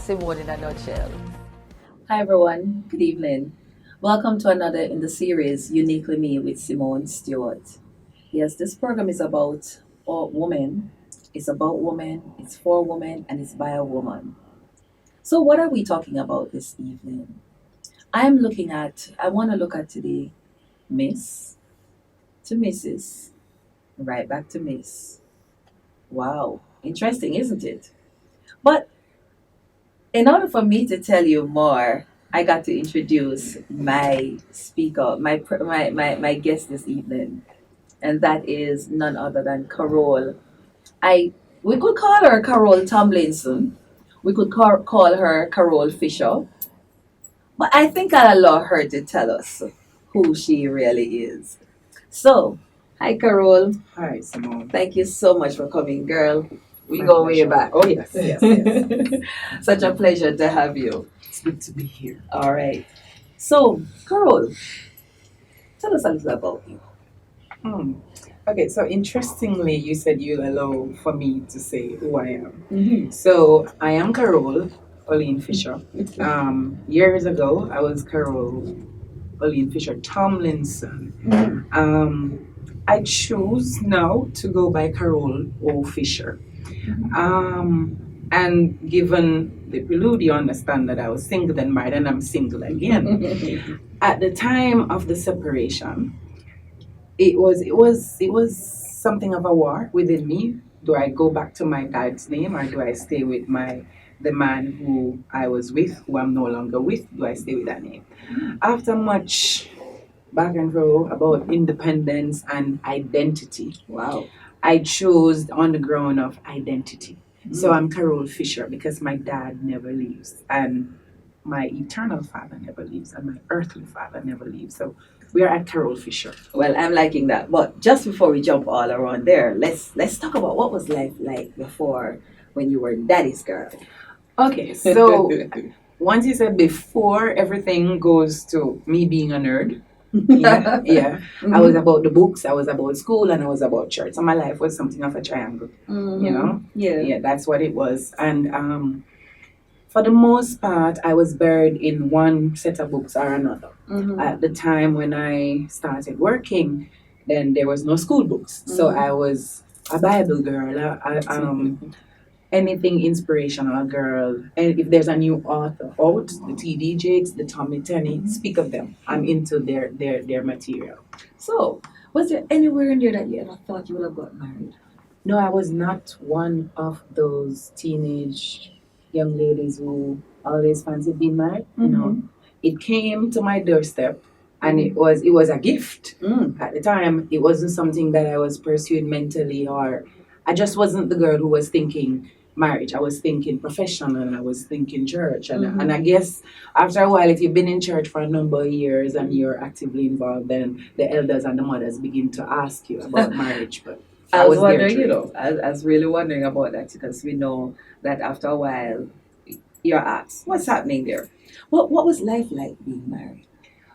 Simone in a nutshell. Hi everyone, good evening. Welcome to another in the series Uniquely Me with Simone Stewart. Yes, this program is about women. It's about women, it's for women, and it's by a woman. So what are we talking about this evening? I want to look at today Miss to Mrs. Right back to Miss. Wow, interesting, isn't it? But in order for me to tell you more, I got to introduce my speaker, my guest this evening, and that is none other than Carole. I We could call her Carole Tomlinson. We could call her Carole Fisher, but I think I'll allow her to tell us who she really is. So, hi Carole. Hi, Simone. Thank you so much for coming, girl. We My go way pleasure. back. Oh, yes, yes, yes. Such a pleasure to have you. It's good to be here. All right. So, Carole, tell us a little about you. Hmm. Okay, so interestingly, you said you allow for me to say who I am. Mm-hmm. So, I am Carole Pauline Fisher. Years ago, I was Carole Pauline Fisher Tomlinson. I choose now to go by Carole O. Fisher. And given the prelude, you understand that I was single and married, and I'm single again. At the time of the separation, it was something of a war within me. Do I go back to my dad's name, or do I stay with the man who I was with, who I'm no longer with? Do I stay with that name? After much back and forth about independence and identity, Wow. I chose on the ground of identity. So I'm Carole Fisher because my dad never leaves, and my eternal father never leaves, and my earthly father never leaves. So we are at Carole Fisher. Well, I'm liking that. But just before we jump all around there, let's talk about what was life like before when you were daddy's girl. Okay, so once you said before, everything goes to me being a nerd. Yeah, yeah. I was about the books, I was about school, and I was about church. So my life was something of a triangle. You know? Yeah. Yeah, that's what it was. And for the most part, I was buried in one set of books or another. At the time when I started working, then there was no school books. So I was a Bible girl. Anything inspirational girl. And if there's a new author out, the T.D. Jakes, the Tommy Tenney, speak of them. I'm into their material. So, was there anywhere in there that you ever thought you would have got married? No, I was not one of those teenage young ladies who always fancied being married. No, it came to my doorstep, and it was a gift. At the time. It wasn't something that I was pursuing mentally, or I just wasn't the girl who was thinking marriage. I was thinking professional, and I was thinking church, and I guess after a while, if you've been in church for a number of years and you're actively involved, then the elders and the mothers begin to ask you about marriage. But I was wondering, there I was really wondering about that because we know that after a while, you're asked, what's happening there? What was life like being married?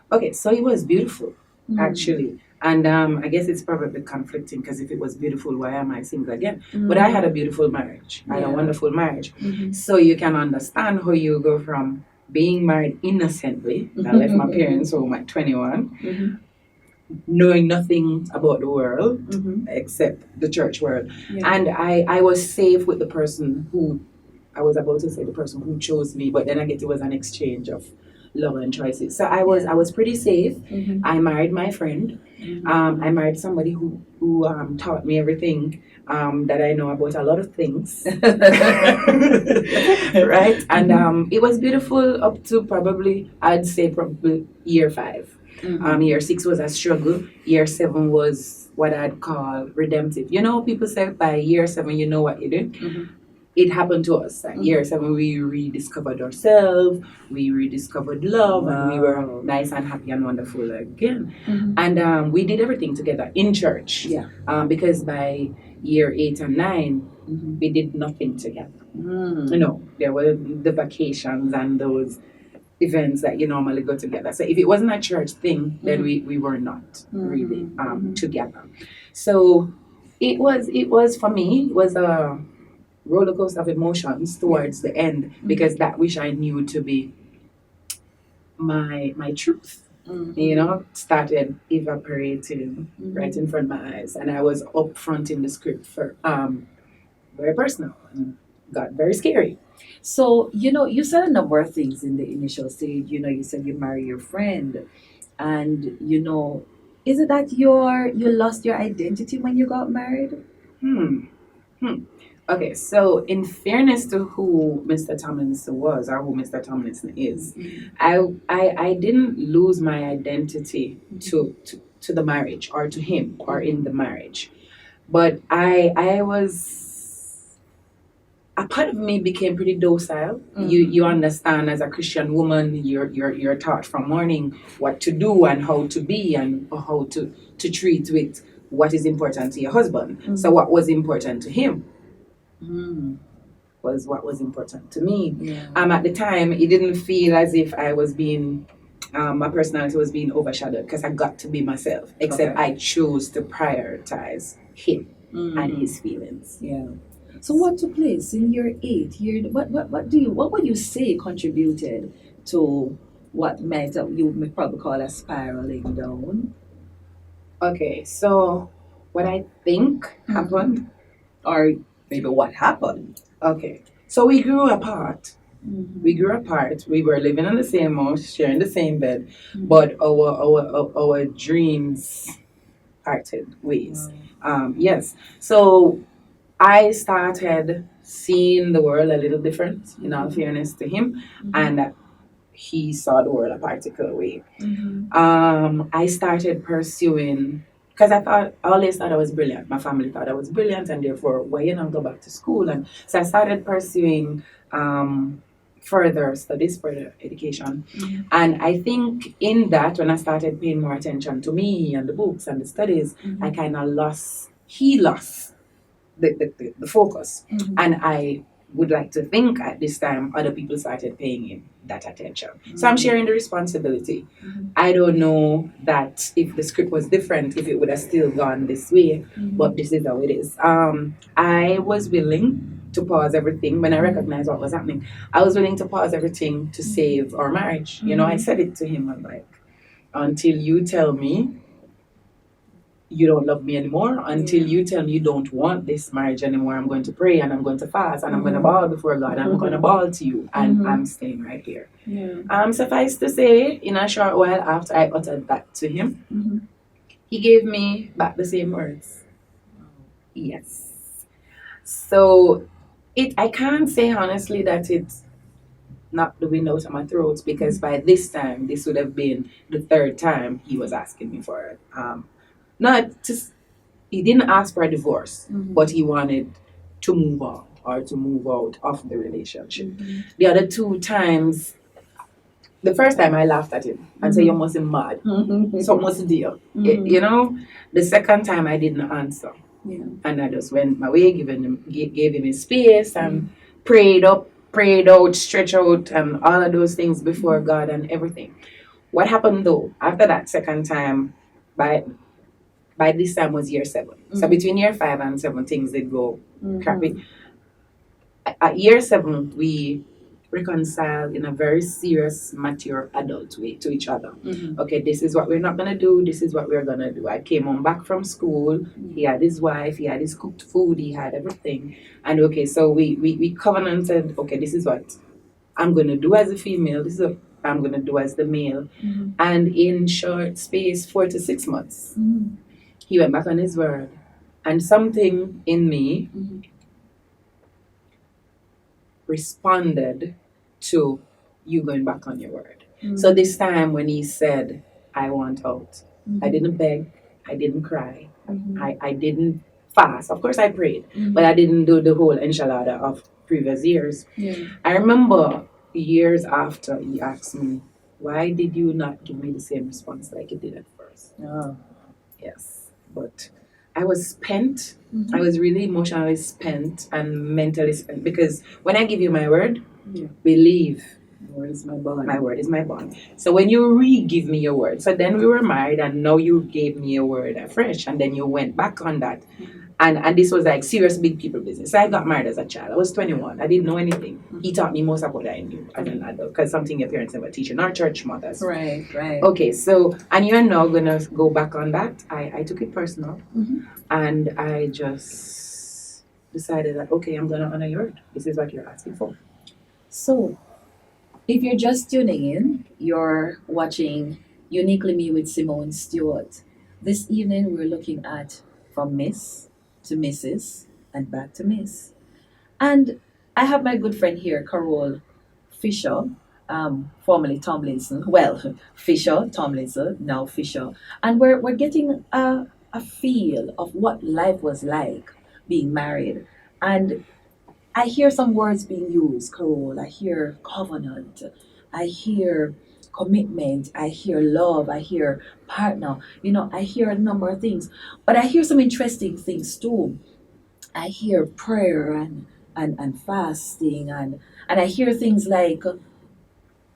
Okay, so it was beautiful, actually. And I guess it's probably conflicting because if it was beautiful, why am I single again? But I had a beautiful marriage. I had a wonderful marriage. So you can understand how you go from being married innocently. I left my parents home at 21, knowing nothing about the world except the church world. Yeah. And I was safe with the person who, I was about to say the person who chose me, but then I guess it was an exchange of love and choices. So I was pretty safe. I married my friend. I married somebody who taught me everything that I know about a lot of things. Right? And it was beautiful up to probably, I'd say probably year 5. Year 6 was a struggle. Year 7 was what I'd call redemptive. You know, people say by year 7 you know what you did. It happened to us. At year 7, we rediscovered ourselves, we rediscovered love, and we were nice and happy and wonderful again. And we did everything together in church. Yeah. Because by year 8 and 9, we did nothing together. You know, there were the vacations and those events that you normally go together. So if it wasn't a church thing, then we were not really together. So it was for me, it was a roller coaster of emotions towards the end, because that which I knew to be my truth, started evaporating right in front of my eyes, and I was up front in the script for very personal and got very scary. So, you said a number of things in the initial stage. You said you marry your friend, and is it that you lost your identity when you got married? Hmm. Hmm. Okay, so in fairness to who Mr. Tomlinson was, or who Mr. Tomlinson is, I didn't lose my identity to the marriage or to him or in the marriage, but I was, a part of me became pretty docile. You understand, as a Christian woman, you're taught from morning what to do and how to be and how to treat with what is important to your husband. So what was important to him was what was important to me. Yeah. At the time, it didn't feel as if I was being, my personality was being overshadowed, because I got to be myself. Except I chose to prioritize him and his feelings. Yeah. So what took place in your 8 year? What would you say contributed to what might you may probably call a spiraling down? Okay, so what I think happened, Or maybe what happened? okay, so we grew apart. We grew apart. We were living in the same house, sharing the same bed, but our dreams parted ways. Yes. So I started seeing the world a little different, in all fairness to him, and he saw the world a particular way. I started pursuing, because I always thought I was brilliant. My family thought I was brilliant, and therefore, why you not go back to school? And so I started pursuing further studies, further education. And I think in that, when I started paying more attention to me and the books and the studies, I kind of he lost the focus. And I would like to think at this time other people started paying him that attention. So I'm sharing the responsibility. I don't know that if the script was different, if it would have still gone this way, but this is how it is. I was willing to pause everything when I recognized what was happening. I was willing to pause everything to save our marriage. I said it to him. I'm like, until you tell me you don't love me anymore, until you tell me you don't want this marriage anymore, I'm going to pray and I'm going to fast and I'm going to bawl before God and I'm going to bawl to you, and I'm staying right here. Suffice to say, in a short while after I uttered that to him, he gave me back the same words. Yes. So I can't say honestly that it's knocked the wind out of my throat, because by this time, this would have been the third time he was asking me for it. Not just, he didn't ask for a divorce, but he wanted to move on or to move out of the relationship. The other two times, the first time I laughed at him and said, you must be mad. So what's the deal? The second time I didn't answer. And I just went my way, gave him his space and prayed out, stretched out, and all of those things before God and everything. What happened though, after that second time, by this time was year 7. So between year 5 and 7, things did go crappy. At year 7, we reconciled in a very serious, mature, adult way to each other. Okay, this is what we're not going to do. This is what we're going to do. I came home back from school. He had his wife. He had his cooked food. He had everything. And okay, so we covenanted, okay, this is what I'm going to do as a female. This is what I'm going to do as the male. And in short space, 4 to 6 months, he went back on his word. And something in me responded to you going back on your word. So this time when he said, I want out, I didn't beg, I didn't cry, I didn't fast. Of course I prayed, but I didn't do the whole enchilada of previous years. I remember years after he asked me, why did you not give me the same response like you did at first? Yes. But I was spent. I was really emotionally spent and mentally spent, because when I give you my word, believe. My word is my bond. My word is my bond. So when you re-give me your word, so then we were married and now you gave me your word afresh, and then you went back on that. And this was like serious big people business. So I got married as a child. I was 21. I didn't know anything. He taught me most of what I knew as an adult, because something your parents never teach you, not church mothers. Right, right. Okay, so, and you're now gonna go back on that. I took it personal, and I just decided that, okay, I'm gonna honor your word. This is what you're asking for. So, if you're just tuning in, you're watching Uniquely Me with Simone Stewart. This evening, we're looking at from Miss to Mrs. and back to Miss. And I have my good friend here, Carole Fisher, formerly Tomlinson. Well, Fisher, Tomlinson, now Fisher. And we're getting a feel of what life was like being married. And I hear some words being used, Carole. I hear covenant. I hear commitment. I hear love. I hear partner. I hear a number of things. But I hear some interesting things too. I hear prayer and fasting and I hear things like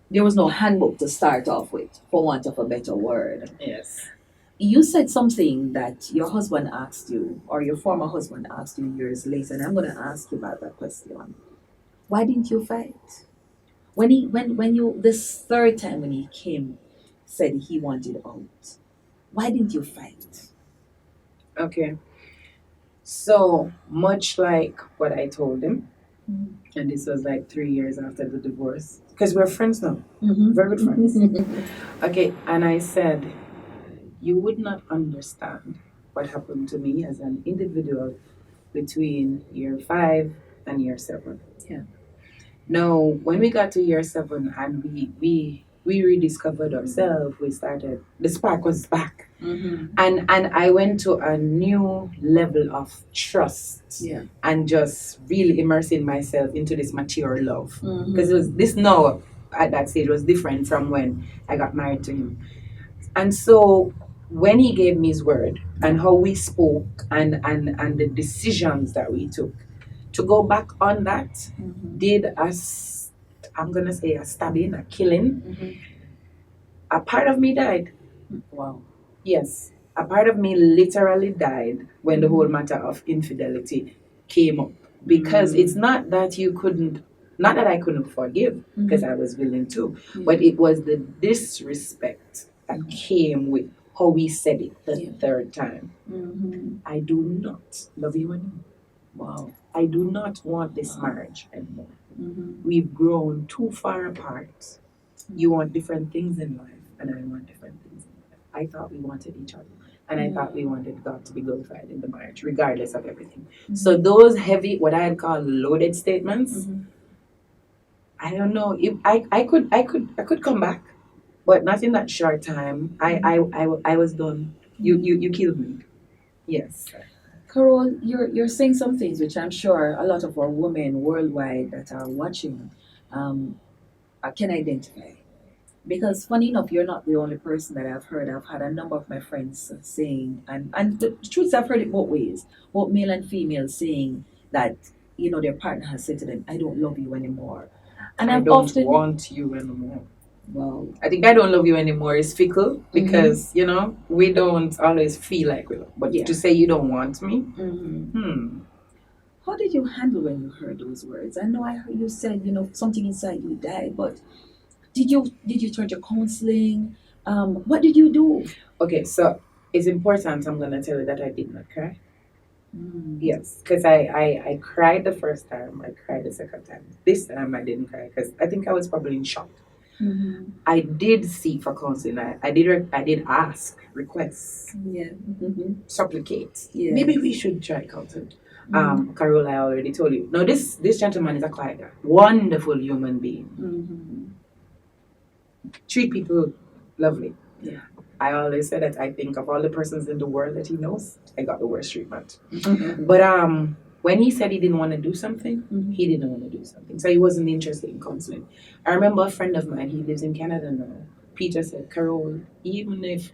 there was no handbook to start off with, for want of a better word. Yes. You said something that your husband asked you, or your former husband asked you years later, and I'm going to ask you about that question. Why didn't you fight? When you this third time when he came, said he wanted out. Why didn't you fight? Okay. So much like what I told him, and this was like 3 years after the divorce, because we're friends now, very good friends. Okay, and I said, you would not understand what happened to me as an individual between year 5 and year 7. Yeah. Now, when we got to year 7 and we rediscovered ourselves, we started, the spark was back. And I went to a new level of trust, and just really immersing myself into this mature love, because it was this now at that stage was different from when I got married to him. And so when he gave me his word and how we spoke and the decisions that we took, to go back on that, did us, I'm gonna say, a stabbing, a killing. A part of me died. Wow. Yes, a part of me literally died when the whole matter of infidelity came up. Because it's not that you couldn't, not that I couldn't forgive, because I was willing to, but it was the disrespect that came with how we said it the third time. I do not love you anymore. Wow. I do not want this marriage anymore. We've grown too far apart. You want different things in life, and I want different things in life. I thought we wanted each other, and I thought we wanted God to be glorified in the marriage, regardless of everything. So those heavy, what I'd call loaded statements, I don't know if I could come back, but not in that short time. I was done. You killed me. Yes. Carole, you're saying some things which I'm sure a lot of our women worldwide that are watching can identify. Because funny enough, you're not the only person that I've heard. I've had a number of my friends saying, and the truth is I've heard it both ways, both male and female saying that, their partner has said to them, I don't love you anymore. And I don't want you anymore. Well, I think I don't love you anymore is fickle, because, we don't always feel like we love. But to say you don't want me, How did you handle when you heard those words? I know I heard you said, something inside you died, but did you turn to counseling? What did you do? Okay, so it's important. I'm gonna tell you that I did not cry. Yes, because I cried the first time. I cried the second time. This time I didn't cry because I think I was probably in shock. I did seek for counseling. I did ask, request, supplicate. Yes. Maybe we should try counseling. Carole, I already told you. No, this gentleman is a quiet guy, wonderful human being. Treat people lovely. Yeah. I always say that I think of all the persons in the world that he knows, I got the worst treatment. But when he said he didn't want to do something, he didn't want to do something. So he wasn't interested in counseling. I remember a friend of mine, he lives in Canada now. Peter said, Carole, even if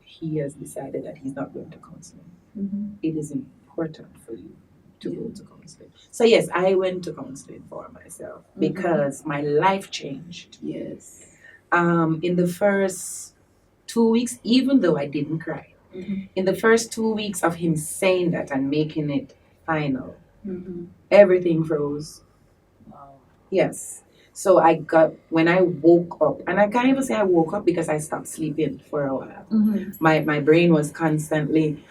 he has decided that he's not going to counseling, it is important for you to go to counseling. So yes, I went to counseling for myself because my life changed. Yes. In the first 2 weeks, even though I didn't cry, In the first 2 weeks of him saying that and making it final, Mm-hmm. everything froze. Wow. Yes. So when I woke up, and I can't even say I woke up because I stopped sleeping for a while. Mm-hmm. My brain was constantly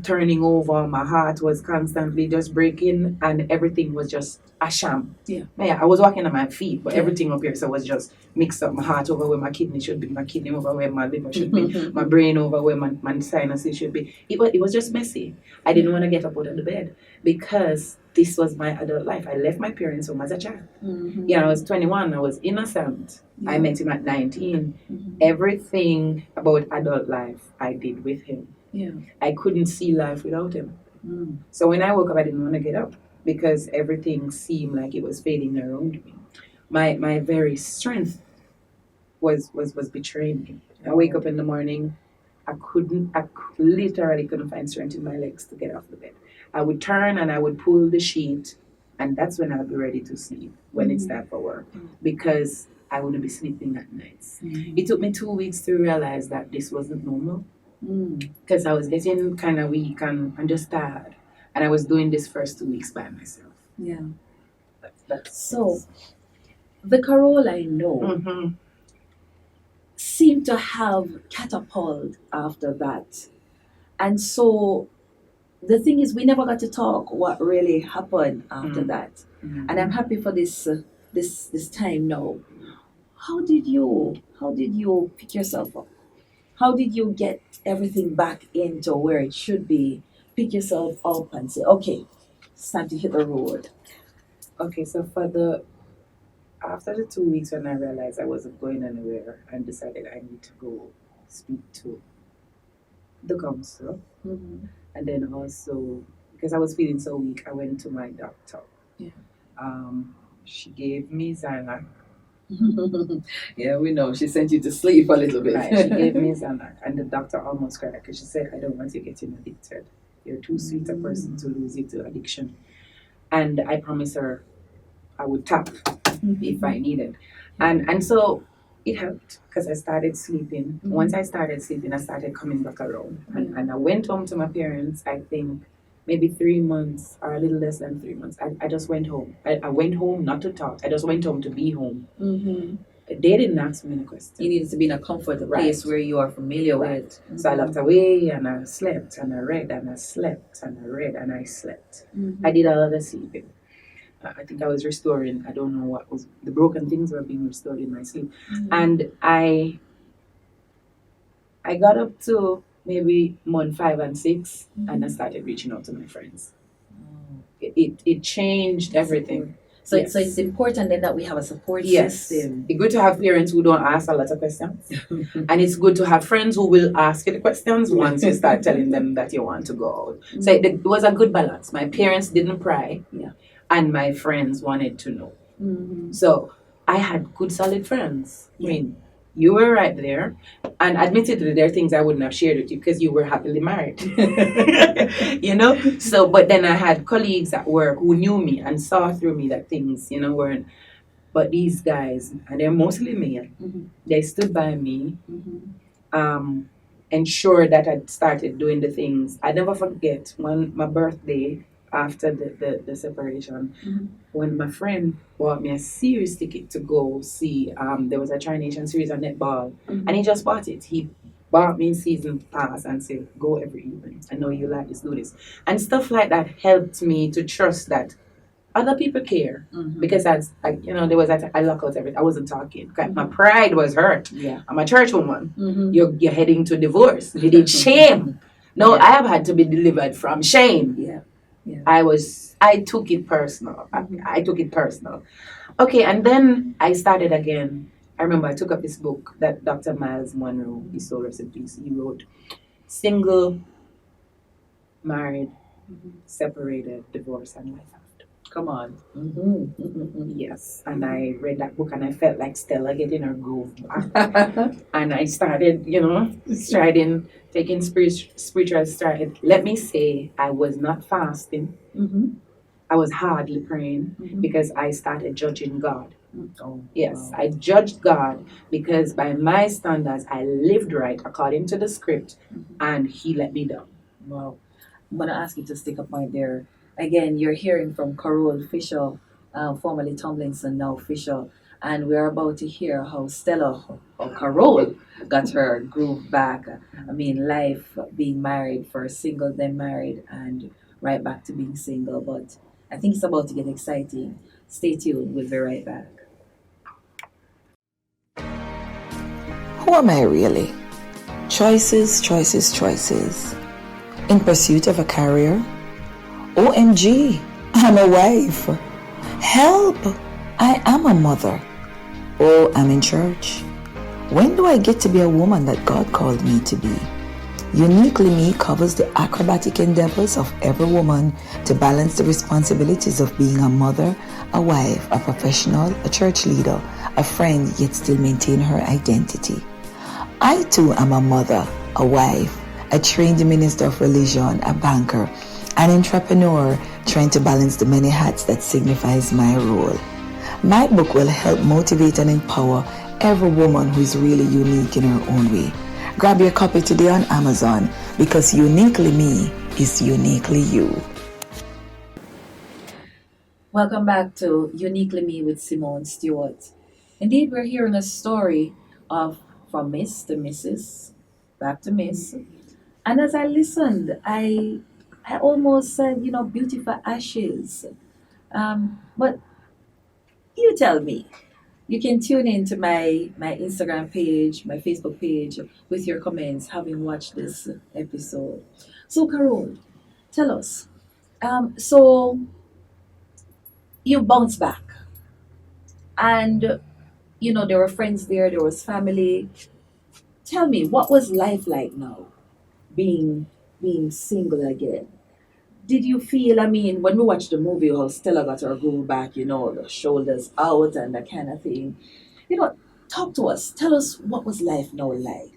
turning over, my heart was constantly just breaking, and everything was just a sham. Yeah. I was walking on my feet, but Yeah. everything up here so was just mixed up. My heart over where my kidney should be, my kidney over where my liver should be, my brain over where my sinuses should be. It was just messy. I didn't want to get up out of the bed because this was my adult life. I left my parents' home as a child. Mm-hmm. Yeah, I was 21. I was innocent. Yeah. I met him at 19. Mm-hmm. Everything about adult life I did with him. Yeah. I couldn't see life without him. Mm. So when I woke up, I didn't want to get up because everything seemed like it was fading around me. My very strength was betraying me. I wake up in the morning, literally couldn't find strength in my legs to get off the bed. I would turn and I would pull the sheet, and that's when I'll be ready to sleep when it's time for work, because I wouldn't be sleeping at nights. Mm-hmm. It took me 2 weeks to realize that this wasn't normal Mm. because I was getting kind of weak and just tired, and I was doing this first 2 weeks by myself. Yeah. That's So, the Carole I know hmm seemed to have catapult after that. And so the thing is, we never got to talk what really happened after that. And I'm happy for this time now. How did you pick yourself up? How did you get everything back into where it should be? Pick yourself up and say, okay, it's time to hit the road. Okay, so after the 2 weeks when I realized I wasn't going anywhere and decided I need to go speak to the counselor, Mm-hmm. and then also because I was feeling so weak, I went to my doctor. Yeah. She gave me Xanax. Yeah, we know. She sent you to sleep a little bit. Right, she gave me Xanax, and the doctor almost cried because she said, "I don't want you getting addicted. You're too sweet a person to lose you to addiction." And I promised her I would tap if I needed, and so it helped because I started sleeping. Once I started sleeping, I started coming back around, and I went home to my parents. I think maybe 3 months or a little less than 3 months. I just went home. I went home not to talk. I just went home to be home. Mm-hmm. They didn't ask me any questions. You needed to be in a comfort place where you are familiar with. So I locked away and I slept and I read and I slept and I read and I slept. Mm-hmm. I did a lot of sleeping. I think I was restoring. I don't know what was the broken things were being restored in my sleep, and I got up to maybe month 5 and 6, and I started reaching out to my friends. It changed everything. So it's important then that we have a support Yes. system. It's good to have parents who don't ask a lot of questions. And it's good to have friends who will ask you the questions once you start telling them that you want to go out. So it was a good balance. My parents didn't pry, and my friends wanted to know. Mm-hmm. So I had good, solid friends. I mean, you were right there. And admittedly, there are things I wouldn't have shared with you because you were happily married. You know? So, but then I had colleagues at work who knew me and saw through me that things, weren't. But these guys, and they're mostly male, they stood by me, ensured that I started doing the things. I never forget my birthday after the separation, when my friend bought me a series ticket to go see, there was a Tri-Nation series on netball, and he just bought it. He bought me season pass and said, go every evening. I know you like this, do this. And stuff like that helped me to trust that other people care. Because there was I lock out everything. I wasn't talking. My pride was hurt. Yeah. I'm a church woman. You're heading to divorce. You did shame. No, I have had to be delivered from shame. Yeah. I took it personal. I took it personal. Okay, and then I started again. I remember I took up this book that Dr. Miles Monroe, his soul rest in peace, he wrote. Single, married, separated, divorced, and life after. Come on. Yes, and I read that book and I felt like Stella getting her groove back. And I started, striding, taking spiritual stride. Let me say, I was not fasting. I was hardly praying because I started judging God. Oh, Yes, wow. I judged God because by my standards, I lived right according to the script, and He let me down. Wow. I'm going to ask you to stick a point there. Again, you're hearing from Carole Fisher, formerly Tomlinson, now Fisher, and we're about to hear how Stella or Carole got her groove back. I mean, life being married, first single, then married, and right back to being single. But I think it's about to get exciting. Stay tuned. We'll be right back. Who am I really? Choices, choices, choices. In pursuit of a career? OMG, I'm a wife. Help! I am a mother. Oh, I'm in church. When do I get to be a woman that God called me to be? Uniquely Me covers the acrobatic endeavors of every woman to balance the responsibilities of being a mother, a wife, a professional, a church leader, a friend, yet still maintain her identity. I too am a mother, a wife, a trained minister of religion, a banker, an entrepreneur trying to balance the many hats that signifies my role. My book will help motivate and empower every woman who is really unique in her own way. Grab your copy today on Amazon because Uniquely Me is uniquely you. Welcome back to Uniquely Me with Simone Stewart. Indeed, we're hearing a story of from Miss to Mrs. back to Miss. And as I listened, I almost said, beauty for ashes. But you tell me. You can tune in to my Instagram page, my Facebook page with your comments having watched this episode. So Carole, tell us. So you bounced back and there were friends there was family. Tell me, what was life like now, being being single again? Did you feel, I mean, when we watched the movie, how Stella got her groove back, the shoulders out and that kind of thing? You know, talk to us. Tell us, what was life now like?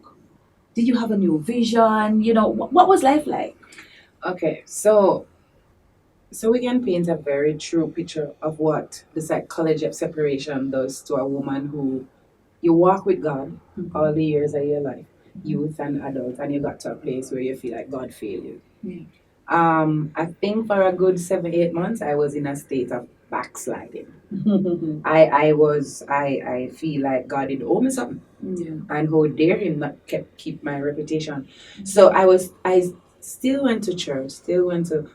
Did you have a new vision? What was life like? Okay, so we can paint a very true picture of what the psychology of separation does to a woman who you walk with God all the years of your life, youth and adult, and you got to a place where you feel like God failed you. Yeah. I think for a good 7, 8 months, I was in a state of backsliding. I feel like God did owe me something, Yeah. and how dare Him not keep my reputation. So I still went to church,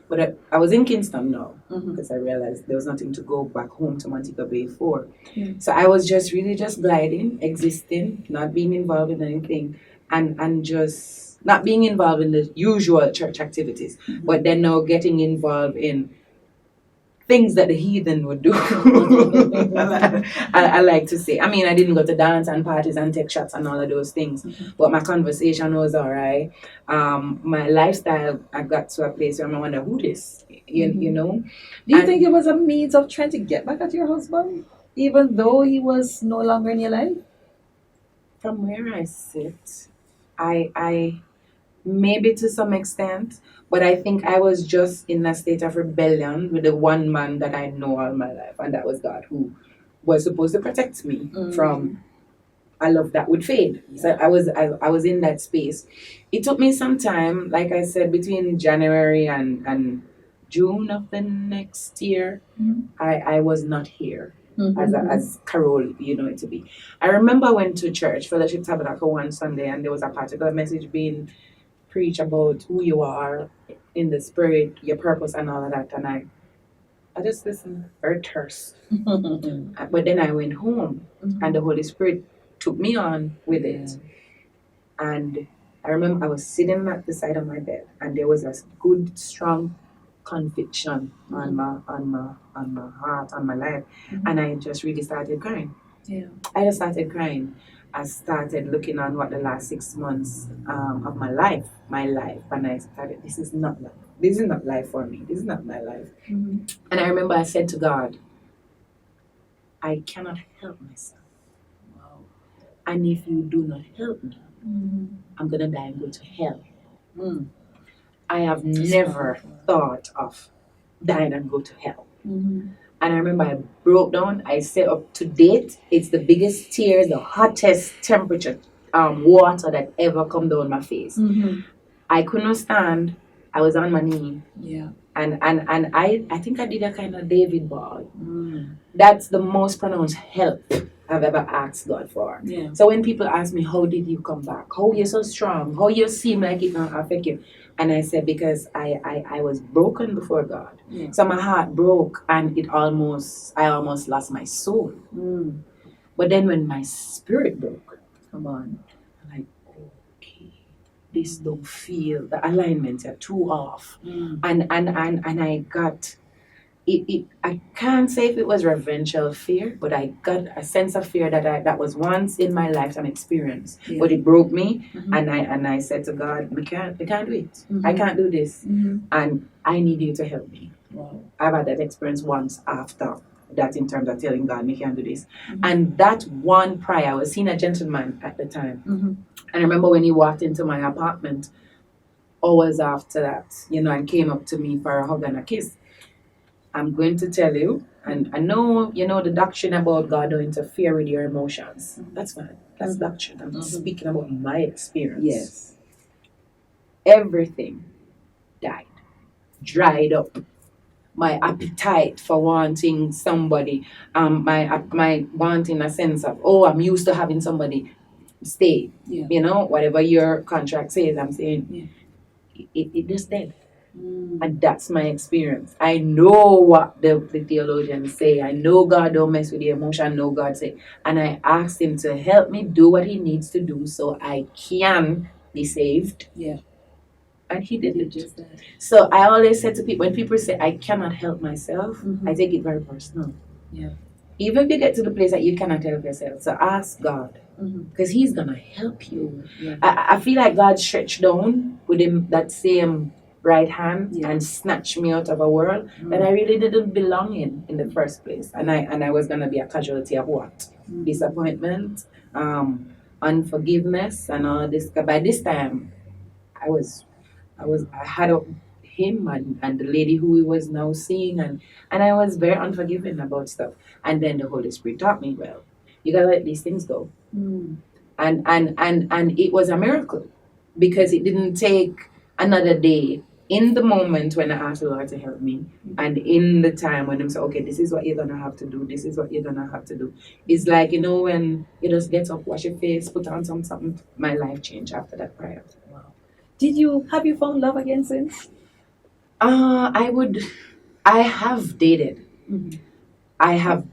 but I was in Kingston now because I realized there was nothing to go back home to Montego Bay for. Yeah. So I was just really just gliding, existing, not being involved in anything, and just not being involved in the usual church activities, but then now getting involved in things that the heathen would do. I like to say. I mean, I didn't go to dance and parties and take shots and all of those things, but my conversation was all right. My lifestyle, I got to a place where I wonder who this, you know. Do you think it was a means of trying to get back at your husband, even though he was no longer in your life? From where I sit, I maybe to some extent, but I think I was just in a state of rebellion with the one man that I know all my life, and that was God, who was supposed to protect me from a love that would fade. So I was in that space. It took me some time, like I said, between January and June of the next year. I was not here as Carole, it to be. I remember I went to church, Fellowship Tabernacle, one Sunday, and there was a particular message being preached about who you are in the spirit, your purpose, and all of that. And I just listened very terse. But then I went home, and the Holy Spirit took me on with it. And I remember I was sitting at the side of my bed, and there was a good, strong conviction on my heart, on my life, and I just really started crying. Yeah. I just started crying. I started looking on what the last 6 months of my life, and I started, this is not life. This is not life for me. This is not my life. And I remember I said to God, I cannot help myself. Wow. And if you do not help me, I'm going to die and go to hell. I have never thought of dying and go to hell. And I remember I broke down. I said, up to date, it's the biggest tears, the hottest temperature water that ever come down my face. Mm-hmm. I couldn't stand. I was on my knee. Yeah. And I think I did a kind of David ball. Mm. That's the most pronounced help I've ever asked God for. Yeah. So when people ask me, how did you come back? How you're so strong? How you seem like it don't affect you? And I said, because I was broken before God. Yeah. So my heart broke and I almost lost my soul. Mm. But then when my spirit broke, Come on. I'm like, okay, this don't feel, the alignments are too off. Mm. And I got it I can't say if it was reverential fear, but I got a sense of fear that was once in my lifetime experience. Yeah. But it broke me. Mm-hmm. And I said to God, we can't do it. Mm-hmm. I can't do this. Mm-hmm. And I need you to help me. Wow. I've had that experience once after that, in terms of telling God, we can't do this. Mm-hmm. And that one prayer, I was seeing a gentleman at the time. Mm-hmm. And I remember when he walked into my apartment hours after that, and came up to me for a hug and a kiss. I'm going to tell you, and I know, the doctrine about God don't interfere with your emotions. That's fine. That's doctrine. I'm speaking about my experience. Yes. Everything died, dried up. My appetite for wanting somebody, my wanting a sense of, I'm used to having somebody stay. Yeah. Whatever your contract says, I'm saying, Yeah. it just dead. Mm. And that's my experience. I know what the theologians say. I know God don't mess with the emotion. I know God say. And I asked him to help me do what he needs to do so I can be saved. Yeah. And he did it. Just that. So I always say to people, when people say I cannot help myself, Mm-hmm. I take it very personal. Yeah. Even if you get to the place that you cannot help yourself, so ask God, because he's going to help you. Yeah. I feel like God stretched down with him that same right hand and snatched me out of a world that I really didn't belong in the first place. And I was going to be a casualty of what? Disappointment, unforgiveness, and all this. By this time, I had him and the lady who he was now seeing, and I was very unforgiving about stuff. And then the Holy Spirit taught me, well, you gotta let these things go. And it was a miracle, because it didn't take another day. In the moment when I asked the Lord to help me, and in the time when I'm saying, okay, this is what you're gonna have to do, this is what you're gonna have to do. It's like, when you just get up, wash your face, put on something, my life changed after that prayer. Wow. Have you found love again since? I have dated. I have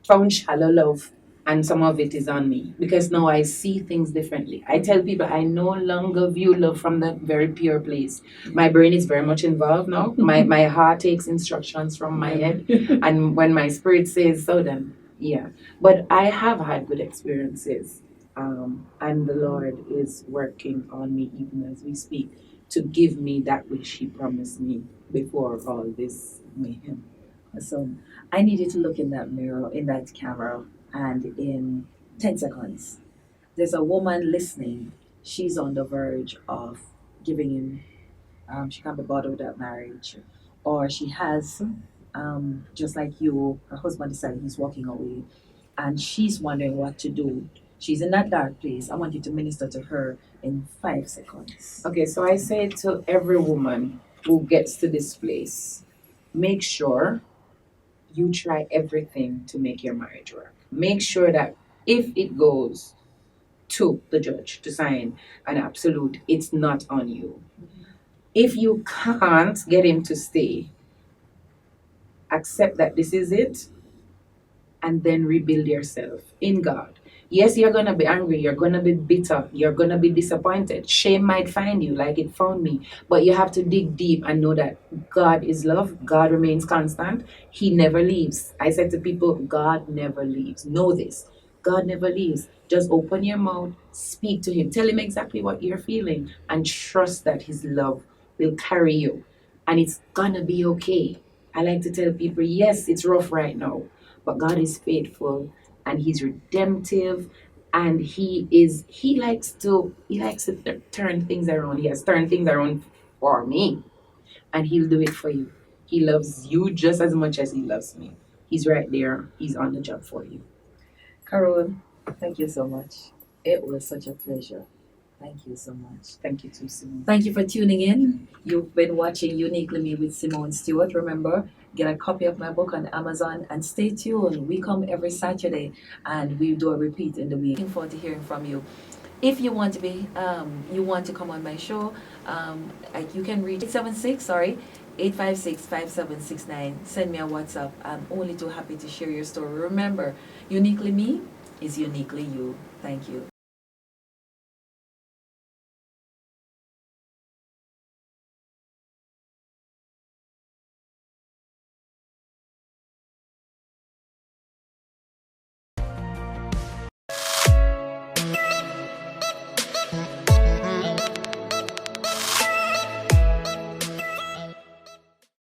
found shallow love, and some of it is on me, because now I see things differently. I tell people I no longer view love from the very pure place. My brain is very much involved now. My heart takes instructions from my head, and when my spirit says so, then But I have had good experiences, and the Lord is working on me even as we speak to give me that which He promised me before all this mayhem. So I need you to look in that mirror, in that camera, and in 10 seconds, there's a woman listening. She's on the verge of giving in. She can't be bothered with that marriage. Or she has, just like you, her husband decided he's walking away, and she's wondering what to do. She's in that dark place. I want you to minister to her in 5 seconds. Okay, so I say to every woman who gets to this place, make sure you try everything to make your marriage work. Make sure that if it goes to the judge to sign an absolute, it's not on you. If you can't get him to stay, accept that this is it, and then rebuild yourself in God. Yes, you're going to be angry, you're going to be bitter, you're going to be disappointed. Shame might find you like it found me. But you have to dig deep and know that God is love. God remains constant. He never leaves. I said to people, God never leaves. Know this. God never leaves. Just open your mouth, speak to Him. Tell Him exactly what you're feeling, and trust that His love will carry you. And it's going to be okay. I like to tell people, yes, it's rough right now, but God is faithful. And He's redemptive, and He likes to turn things around. He has turned things around for me, and He'll do it for you. He loves you just as much as he loves me. He's right there. He's on the job for you. Carole, thank you so much. It was such a pleasure. Thank you so much. Thank you too, Simone. Thank you for tuning in. You've been watching Uniquely Me with Simone Stewart. Remember, get a copy of my book on Amazon and stay tuned. We come every Saturday and we do a repeat in the week. Looking forward to hearing from you. If you want to be, you want to come on my show, you can reach 856-5769. Send me a WhatsApp. I'm only too happy to share your story. Remember, Uniquely Me is uniquely you. Thank you.